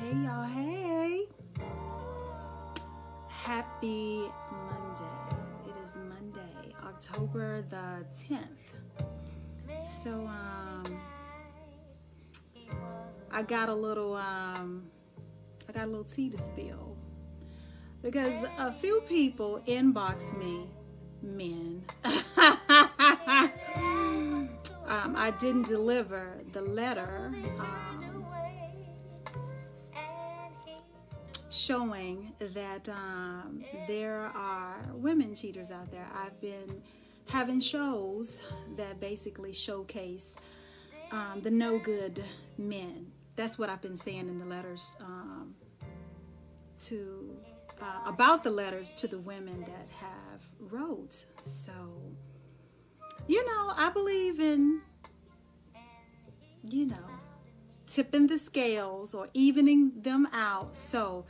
Hey y'all, hey. Happy Monday. It is Monday, October the 10th. So, I got a little tea to spill. Because a few people inboxed me, men. I didn't deliver the letter showing that there are women cheaters out there. I've been having shows that basically showcase the no good men. That's what I've been saying in the letters about the letters to the women that have wrote. So, I believe in, tipping the scales or evening them out. So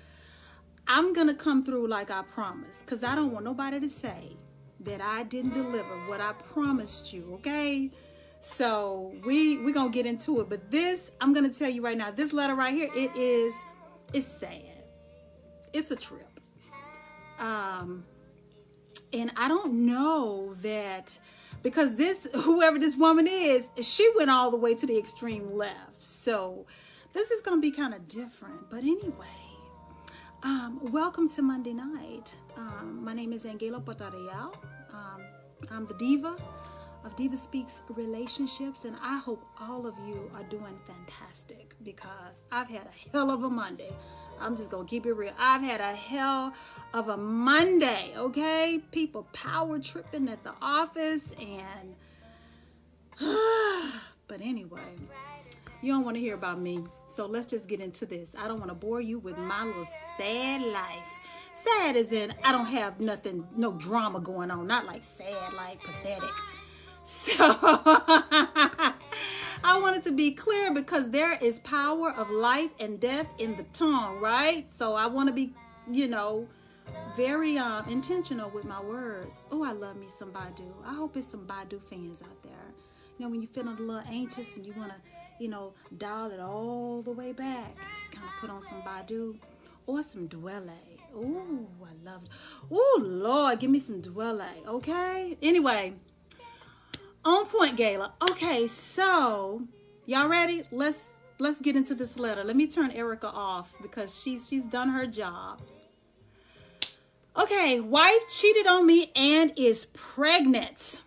I'm going to come through like I promised, because I don't want nobody to say that I didn't deliver what I promised you, okay? So we're going to get into it. But this, I'm going to tell you right now, this letter right here, it's sad. It's a trip. And I don't know that, because whoever this woman is, she went all the way to the extreme left. So this is going to be kind of different. But anyway, welcome to Monday night. My name is Angela Patarreal. I'm the diva of DivaSpeaks Relationships, and I hope all of you are doing fantastic, because I've had a hell of a Monday. I'm just going to keep it real. I've had a hell of a Monday, okay? People power tripping at the office, and but anyway, you don't want to hear about me, so let's just get into this. I don't want to bore you with my little sad life. Sad as in I don't have nothing, no drama going on. Not like sad, like pathetic. So I wanted to be clear, because there is power of life and death in the tongue, right? So I want to be, very intentional with my words. Oh, I love me some Badu. I hope it's some Badu fans out there. When you're feeling a little anxious and you want to, dial it all the way back, just kind of put on some Badu or some Dwelle. Oh, I love it. Oh, Lord, give me some Dwelle, okay? Anyway, on point, Gayla. Okay, so y'all ready? Let's get into this letter. Let me turn Erica off, because she's done her job. Okay, wife cheated on me and is pregnant.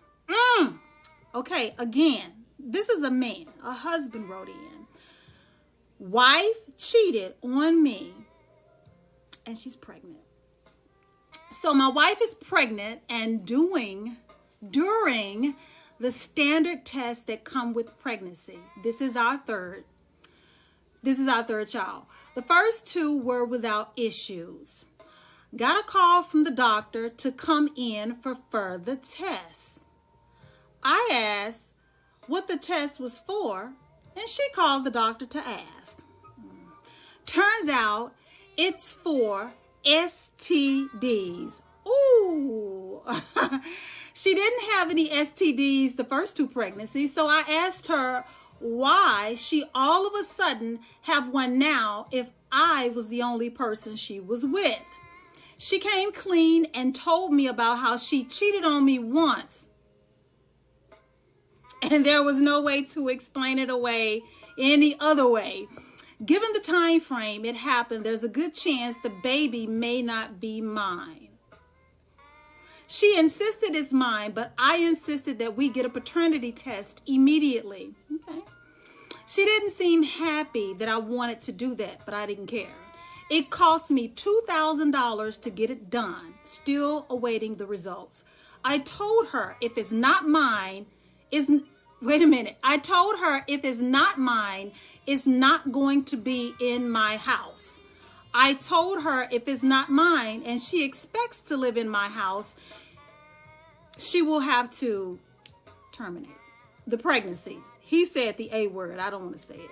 Okay, again, this is a man. A husband wrote in. Wife cheated on me and she's pregnant. So my wife is pregnant and during the standard tests that come with pregnancy. This is our third child. The first two were without issues. Got a call from the doctor to come in for further tests. I asked what the test was for, and she called the doctor to ask. Turns out it's for STDs. Ooh. She didn't have any STDs the first two pregnancies, so I asked her why she all of a sudden have one now if I was the only person she was with. She came clean and told me about how she cheated on me once, and there was no way to explain it away any other way. Given the time frame it happened, there's a good chance the baby may not be mine. She insisted it's mine, but I insisted that we get a paternity test immediately. Okay. She didn't seem happy that I wanted to do that, but I didn't care. It cost me $2,000 to get it done, still awaiting the results. I told her if it's not mine, I told her if it's not mine, it's not going to be in my house. I told her if it's not mine and she expects to live in my house, she will have to terminate the pregnancy. He said the A word. I don't want to say it.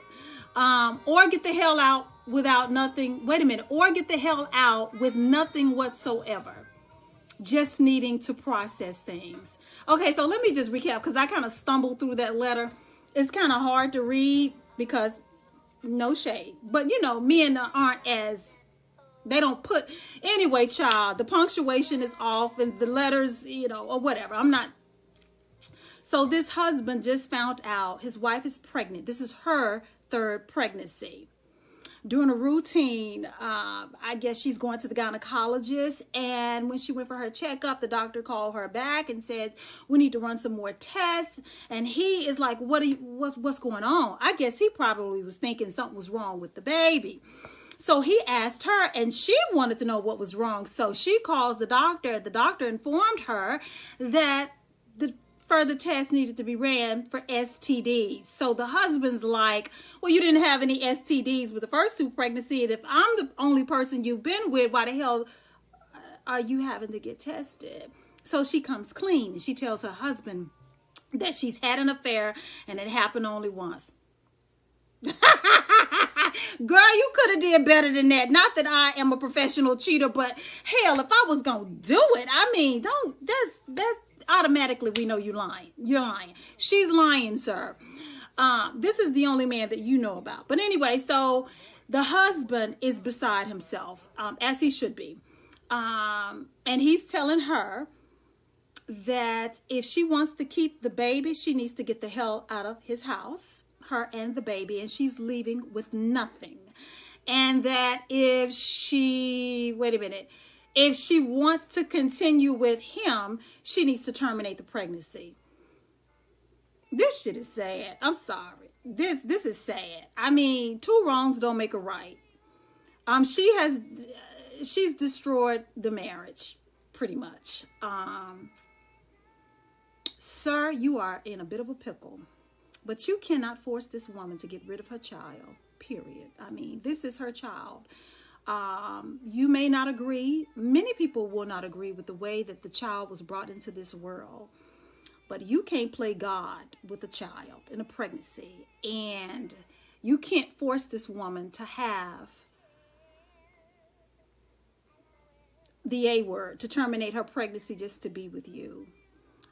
Or get the hell out without nothing. Or get the hell out with nothing whatsoever. Just needing to process things. Okay, so let me just recap, because I kind of stumbled through that letter. It's kind of hard to read because No shade. But, you know, men aren't as, they don't put, anyway, child, the punctuation is off and the letters, you know, or whatever. I'm not. So this husband just found out his wife is pregnant. This is her third pregnancy. During a routine, I guess she's going to the gynecologist, and when she went for her checkup, the doctor called her back and said, we need to run some more tests. And he is like, what's going on? I guess he probably was thinking something was wrong with the baby. So he asked her, and she wanted to know what was wrong. So she calls the doctor. The doctor informed her that the further tests needed to be ran for STDs. So the husband's like, well, you didn't have any STDs with the first two pregnancies. And if I'm the only person you've been with, why the hell are you having to get tested? So she comes clean and she tells her husband that she's had an affair and it happened only once. Girl, you could have did better than that. Not that I am a professional cheater, but hell, if I was gonna do it, I mean, that's automatically we know you're lying. You're lying. She's lying, sir. This is the only man that you know about. But anyway, so the husband is beside himself, as he should be. And he's telling her that if she wants to keep the baby, she needs to get the hell out of his house, her and the baby, and she's leaving with nothing. And that if she wants to continue with him, she needs to terminate the pregnancy. This shit is sad. I'm sorry. This is sad. I mean, two wrongs don't make a right. She's destroyed the marriage, pretty much. Sir, you are in a bit of a pickle. But you cannot force this woman to get rid of her child, period. I mean, this is her child. You may not agree. Many people will not agree with the way that the child was brought into this world. But you can't play God with a child in a pregnancy. And you can't force this woman to have the A word, to terminate her pregnancy just to be with you.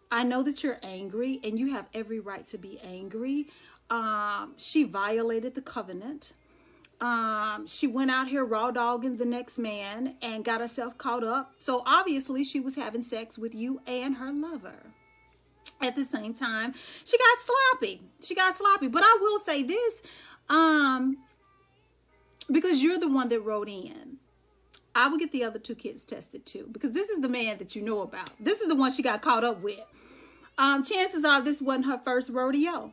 I know that you're angry, and you have every right to be angry. She violated the covenant. She went out here raw dogging the next man and got herself caught up. So obviously she was having sex with you and her lover. At the same time, she got sloppy. But I will say this, because you're the one that wrote in, I will get the other two kids tested too, because this is the man that you know about. This is the one she got caught up with. Chances are this wasn't her first rodeo.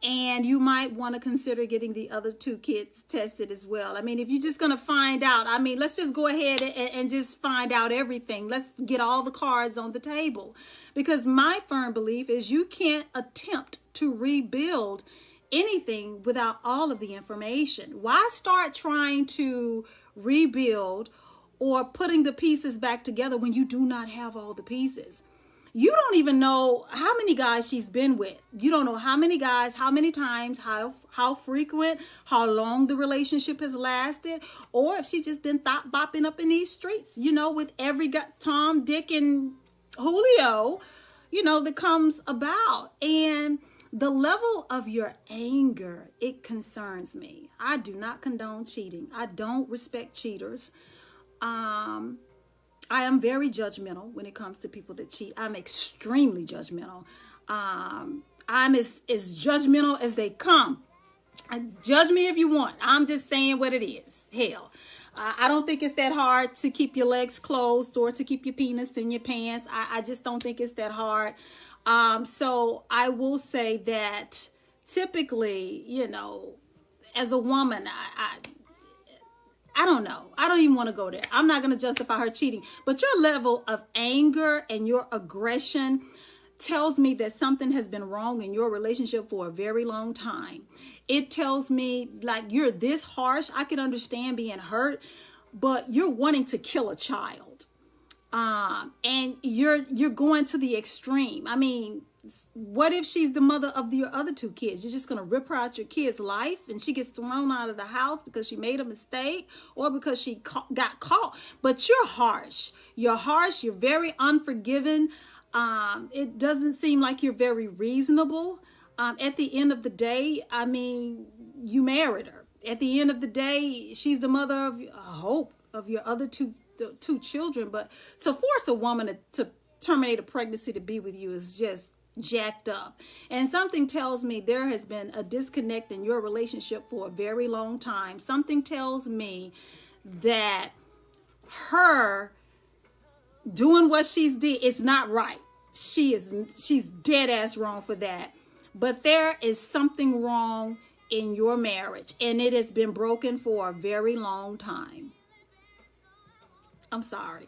And you might want to consider getting the other two kids tested as well. I mean, if you're just going to find out, I mean, let's just go ahead and just find out everything. Let's get all the cards on the table. Because my firm belief is you can't attempt to rebuild anything without all of the information. Why start trying to rebuild or putting the pieces back together when you do not have all the pieces? You don't even know how many guys she's been with. You don't know how many guys, how many times, how frequent, how long the relationship has lasted, or if she's just been bopping up in these streets, you know, with every Tom, Dick, and Julio, you know, that comes about. And the level of your anger, it concerns me. I do not condone cheating. I don't respect cheaters. I am very judgmental when it comes to people that cheat. I'm extremely judgmental. I'm as judgmental as they come. Judge me if you want. I'm just saying what it is. Hell, I don't think it's that hard to keep your legs closed or to keep your penis in your pants. I just don't think it's that hard. So I will say that typically, you know, as a woman, I don't know. I don't even want to go there. I'm not going to justify her cheating. But your level of anger and your aggression tells me that something has been wrong in your relationship for a very long time. It tells me, like, you're this harsh. I can understand being hurt, but you're wanting to kill a child. And you're going to the extreme. I mean, what if she's the mother of your other two kids? You're just going to rip her out your kid's life and she gets thrown out of the house because she made a mistake or because she got caught. But you're harsh. You're harsh. You're very unforgiving. It doesn't seem like you're very reasonable. At the end of the day, I mean, you married her. At the end of the day, she's the mother of, I hope, of your other two children. But to force a woman to terminate a pregnancy to be with you is just jacked up. And something tells me there has been a disconnect in your relationship for a very long time. Something tells me that her doing what she's did is not right. She's dead ass wrong for that. But there is something wrong in your marriage, and it has been broken for a very long time. I'm sorry.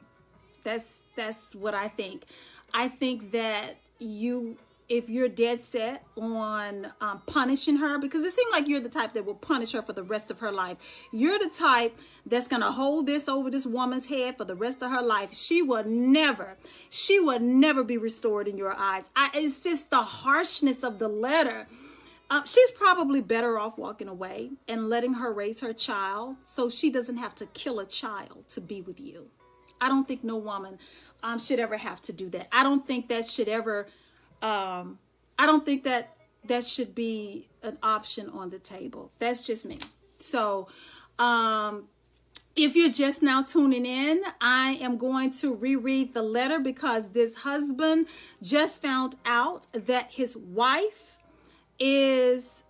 That's what I think. I think that if you're dead set on punishing her, because it seems like you're the type that will punish her for the rest of her life. You're the type that's going to hold this over this woman's head for the rest of her life. She will never be restored in your eyes. It's just the harshness of the letter. She's probably better off walking away and letting her raise her child so she doesn't have to kill a child to be with you. I don't think no woman should ever have to do that. I don't think that should ever... I don't think that should be an option on the table. That's just me. So, if you're just now tuning in, I am going to reread the letter because this husband just found out that his wife is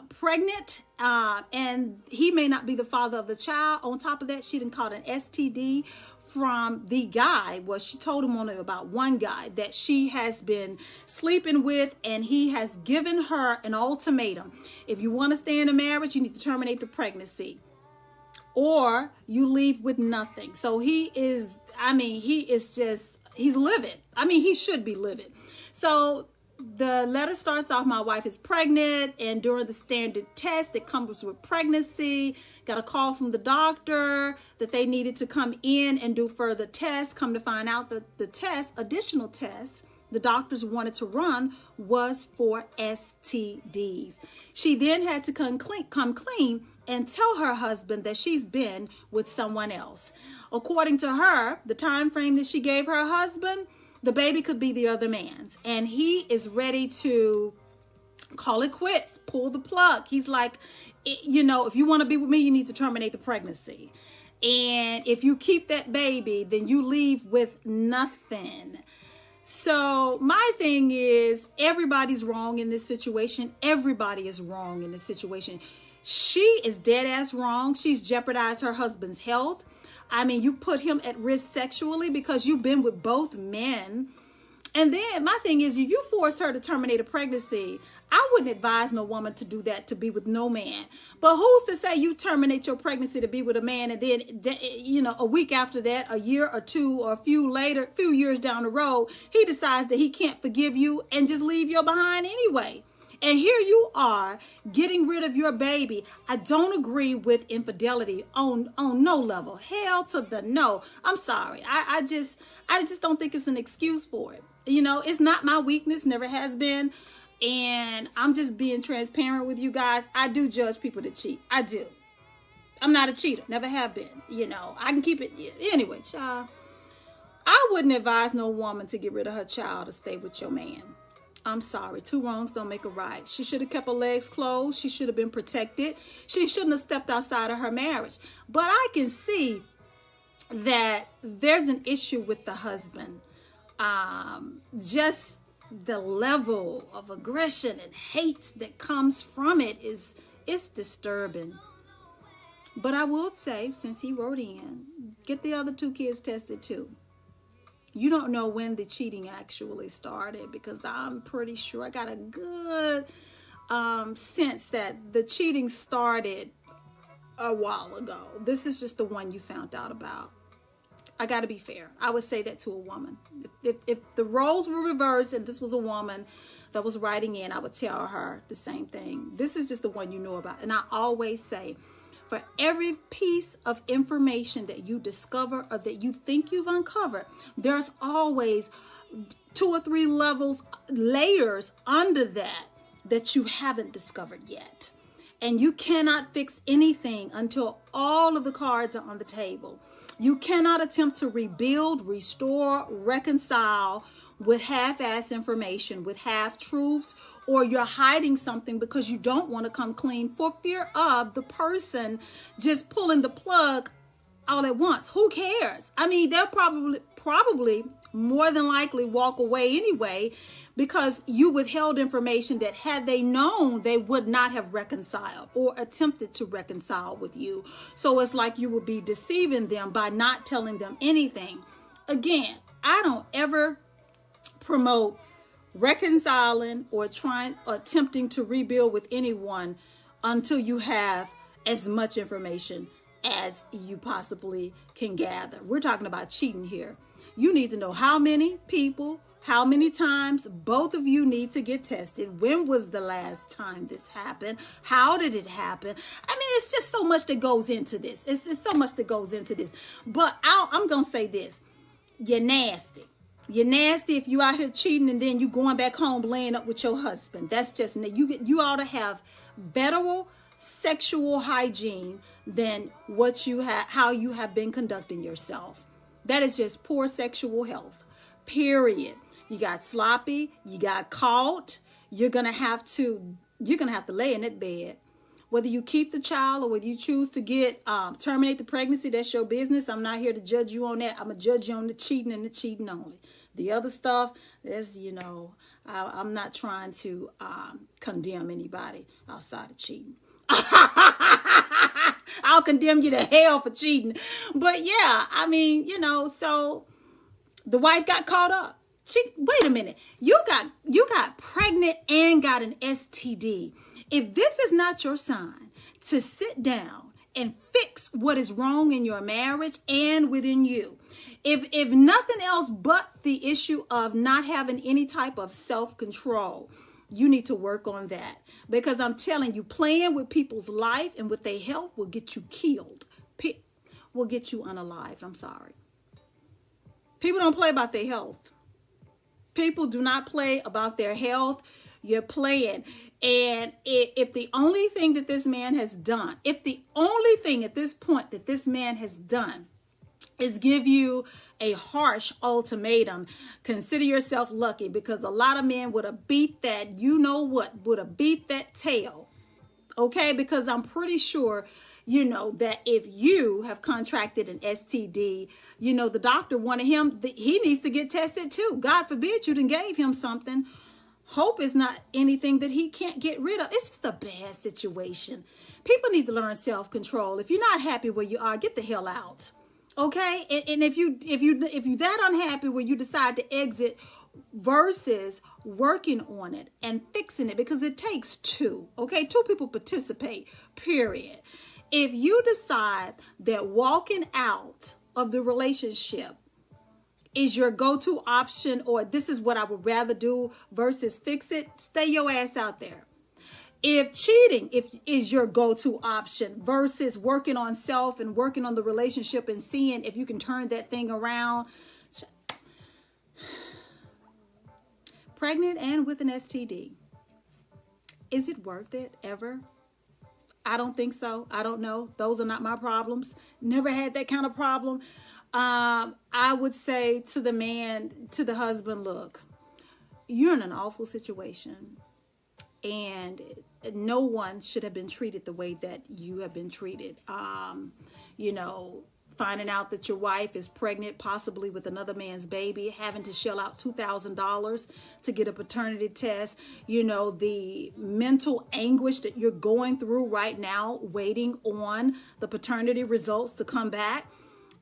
pregnant, and he may not be the father of the child. On top of that, she done caught an STD from the guy. Well, she told him only about one guy that she has been sleeping with, and he has given her an ultimatum. If you want to stay in a marriage, you need to terminate the pregnancy, or you leave with nothing. So he's livid. I mean, he should be livid. So the letter starts off, my wife is pregnant, and during the standard test that comes with pregnancy, got a call from the doctor that they needed to come in and do further tests. Come to find out that the additional tests the doctors wanted to run was for STDs. She then had to come clean and tell her husband that she's been with someone else. According to her, the time frame that she gave her husband, the baby could be the other man's, and he is ready to call it quits, pull the plug. He's like, if you want to be with me, you need to terminate the pregnancy. And if you keep that baby, then you leave with nothing. So my thing is, everybody's wrong in this situation. Everybody is wrong in this situation. She is dead ass wrong. She's jeopardized her husband's health. I mean, you put him at risk sexually because you've been with both men. And then my thing is, if you force her to terminate a pregnancy, I wouldn't advise no woman to do that, to be with no man. But who's to say you terminate your pregnancy to be with a man, and then, a week after that, a year or two or a few years down the road, he decides that he can't forgive you and just leave you behind anyway. And here you are getting rid of your baby. I don't agree with infidelity on no level. Hell to the no. I'm sorry. I just don't think it's an excuse for it. It's not my weakness, never has been. And I'm just being transparent with you guys. I do judge people that cheat. I do. I'm not a cheater. Never have been. I can keep it. Anyway, child. I wouldn't advise no woman to get rid of her child to stay with your man. I'm sorry. Two wrongs don't make a right. She should have kept her legs closed. She should have been protected. She shouldn't have stepped outside of her marriage. But I can see that there's an issue with the husband. Just the level of aggression and hate that comes from it's disturbing. But I will say, since he wrote in, get the other two kids tested too. You don't know when the cheating actually started, because I'm pretty sure I got a good sense that the cheating started a while ago. This is just the one you found out about. I got to be fair. I would say that to a woman. If the roles were reversed and this was a woman that was writing in, I would tell her the same thing. This is just the one you know about. And I always say, for every piece of information that you discover or that you think you've uncovered, there's always 2 or 3 layers under that you haven't discovered yet. And you cannot fix anything until all of the cards are on the table. You cannot attempt to rebuild, restore, reconcile with half-ass information, with half-truths, or you're hiding something because you don't want to come clean for fear of the person just pulling the plug all at once. Who cares? I mean, they'll probably more than likely walk away anyway, because you withheld information that had they known, they would not have reconciled or attempted to reconcile with you. So it's like you would be deceiving them by not telling them anything. Again, I don't ever promote reconciling or attempting to rebuild with anyone until you have as much information as you possibly can gather. We're talking about cheating here. You need to know how many people, how many times both of you need to get tested. When was the last time this happened? How did it happen? I mean, it's just so much that goes into this. It's so much that goes into this. But I'm going to say this. You're nasty. You're nasty if you out here cheating and then you going back home laying up with your husband. That's just, you ought to have better sexual hygiene than what you have, how you have been conducting yourself. That is just poor sexual health, period. You got sloppy, you got caught. You're going to have to lay in that bed. Whether you keep the child or whether you choose to terminate the pregnancy, that's your business. I'm not here to judge you on that. I'm going to judge you on the cheating and the cheating only. The other stuff, that's, I'm not trying to condemn anybody outside of cheating. I'll condemn you to hell for cheating. But yeah, I mean, so the wife got caught up. Wait a minute. You got pregnant and got an STD. If this is not your sign to sit down and fix what is wrong in your marriage and within you, if nothing else but the issue of not having any type of self-control, you need to work on that, because I'm telling you, playing with people's life and with their health will get you killed. Will get you unalived. I'm sorry. People don't play about their health. People do not play about their health. You're playing. And if the only thing that this man has done, if the only thing at this point that this man has done is give you a harsh ultimatum, consider yourself lucky, because a lot of men would have beat that, would have beat that tail. Okay? Because I'm pretty sure, that if you have contracted an STD, the doctor wanted him, he needs to get tested too. God forbid you done gave him something. Hope is not anything that he can't get rid of. It's just a bad situation. People need to learn self-control. If you're not happy where you are, get the hell out. Okay? And if you're that unhappy where you decide to exit versus working on it and fixing it, because it takes two. Okay? Two people participate, period. If you decide that walking out of the relationship is your go-to option, or this is what I would rather do versus fix it, stay your ass out there. If cheating is your go-to option versus working on self and working on the relationship and seeing if you can turn that thing around, pregnant and with an STD, is it worth it ever? I don't think so. I don't know. Those are not my problems. Never had that kind of problem. I would say to the man, to the husband, look, you're in an awful situation, and no one should have been treated the way that you have been treated. Finding out that your wife is pregnant, possibly with another man's baby, having to shell out $2,000 to get a paternity test, the mental anguish that you're going through right now, waiting on the paternity results to come back.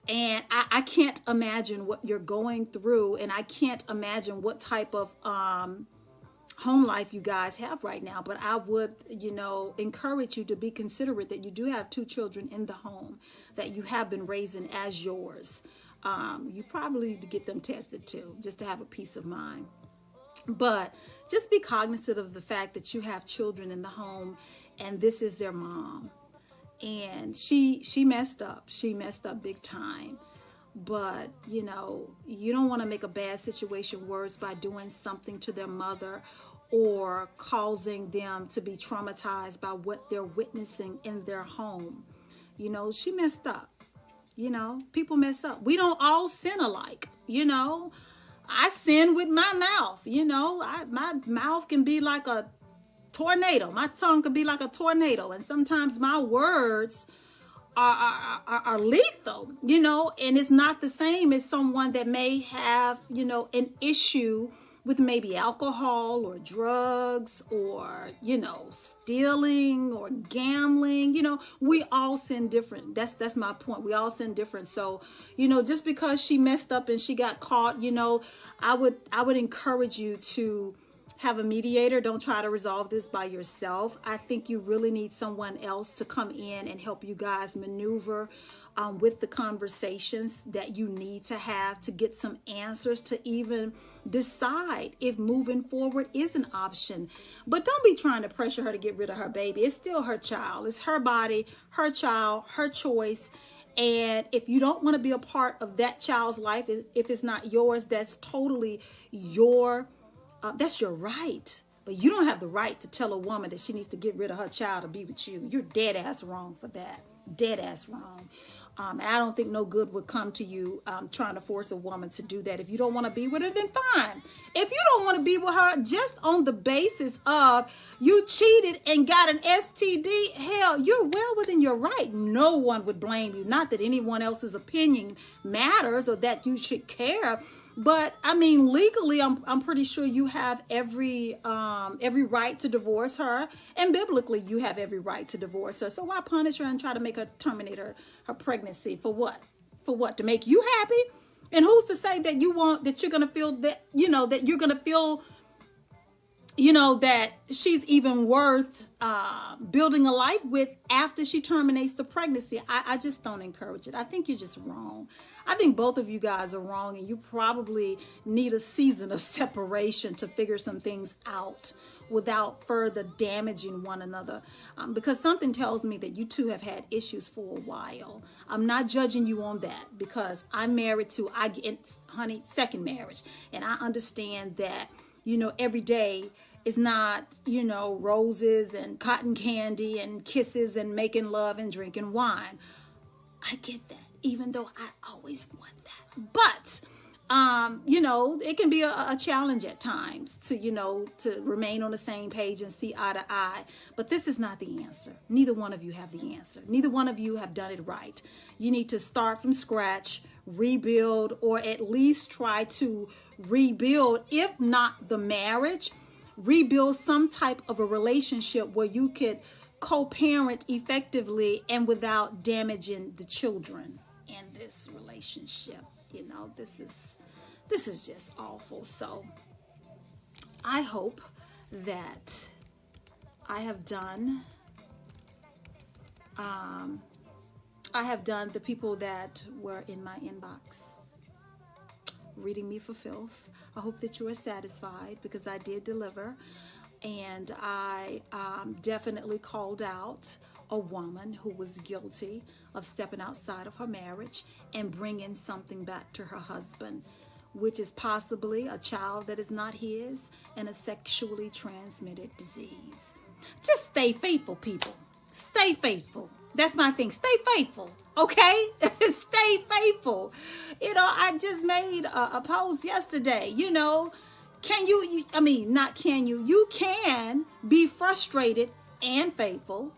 And I can't imagine what you're going through, and I can't imagine what type of home life you guys have right now. But I would, encourage you to be considerate that you do have 2 children in the home that you have been raising as yours. You probably need to get them tested too, just to have a peace of mind. But just be cognizant of the fact that you have children in the home, and this is their mom. And she messed up. She messed up big time. But, you don't want to make a bad situation worse by doing something to their mother or causing them to be traumatized by what they're witnessing in their home. She messed up. People mess up. We don't all sin alike. I sin with my mouth. My mouth can be like a Tornado. My tongue could be like a tornado. And sometimes my words are lethal, and it's not the same as someone that may have, an issue with maybe alcohol or drugs or, stealing or gambling. We all sin different. That's my point. We all sin different. So, just because she messed up and she got caught, I would encourage you to have a mediator. Don't try to resolve this by yourself. I think you really need someone else to come in and help you guys maneuver with the conversations that you need to have to get some answers to even decide if moving forward is an option. But don't be trying to pressure her to get rid of her baby. It's still her child. It's her body, her child, her choice. And if you don't want to be a part of that child's life, if it's not yours, that's totally that's your right. But you don't have the right to tell a woman that she needs to get rid of her child to be with you. You're dead ass wrong for that. Dead ass wrong. And I don't think no good would come to you trying to force a woman to do that. If you don't want to be with her, then fine. If you don't want to be with her just on the basis of you cheated and got an STD, hell, you're well within your right. No one would blame you. Not that anyone else's opinion matters or that you should care. But I mean, legally, I'm pretty sure you have every right to divorce her, and biblically, you have every right to divorce her. So why punish her and try to make her terminate her pregnancy for what? For what? To make you happy? And who's to say that you're gonna feel that that you're gonna feel that she's even worth building a life with after she terminates the pregnancy? I just don't encourage it. I think you're just wrong. I think both of you guys are wrong, and you probably need a season of separation to figure some things out without further damaging one another. Because something tells me that you two have had issues for a while. I'm not judging you on that because I'm married to, second marriage. And I understand that, every day is not, roses and cotton candy and kisses and making love and drinking wine. I get that. Even though I always want that. But, it can be a challenge at times to remain on the same page and see eye to eye. But this is not the answer. Neither one of you have the answer. Neither one of you have done it right. You need to start from scratch, rebuild, or at least try to rebuild, if not the marriage, rebuild some type of a relationship where you could co-parent effectively and without damaging the children in this relationship. This is just awful. So I hope that I have done the people that were in my inbox reading me for filth. I hope that you are satisfied because I did deliver. And I definitely called out a woman who was guilty of stepping outside of her marriage and bringing something back to her husband, which is possibly a child that is not his and a sexually transmitted disease. Just stay faithful, people. Stay faithful. That's my thing. Stay faithful. Okay? Stay faithful. I just made a post yesterday, you can be frustrated and faithful.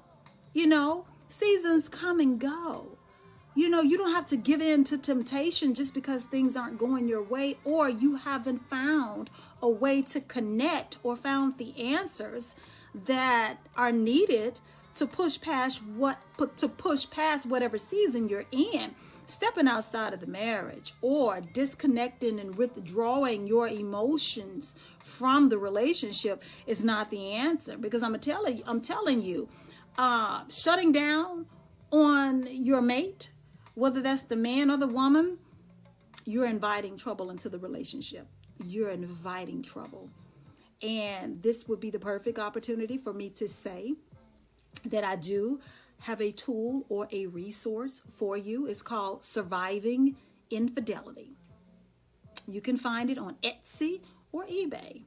Seasons come and go. You don't have to give in to temptation just because things aren't going your way or you haven't found a way to connect or found the answers that are needed to push past whatever season you're in. Stepping outside of the marriage or disconnecting and withdrawing your emotions from the relationship is not the answer, because I'm telling you, shutting down on your mate, whether that's the man or the woman, you're inviting trouble into the relationship. You're inviting trouble. And this would be the perfect opportunity for me to say that I do have a tool or a resource for you. It's called Surviving Infidelity. You can find it on Etsy or eBay.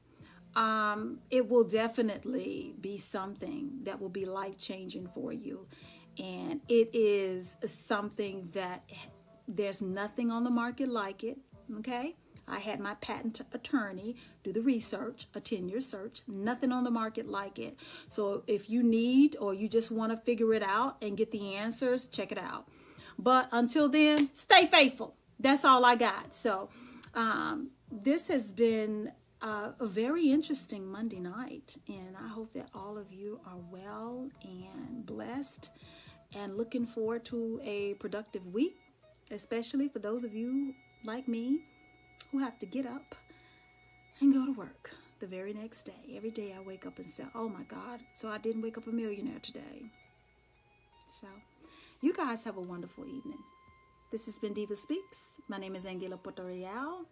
It will definitely be something that will be life-changing for you. And it is something that there's nothing on the market like it. Okay? I had my patent attorney do the research, a 10-year search, nothing on the market like it. So if you need or you just want to figure it out and get the answers, check it out. But until then, stay faithful. That's all I got. So this has been a very interesting Monday night, and I hope that all of you are well and blessed and looking forward to a productive week, especially for those of you like me who have to get up and go to work the very next day. Every day I wake up and say, oh my God, so I didn't wake up a millionaire today. So you guys have a wonderful evening. This has been Diva Speaks. My name is Angela Porto Real.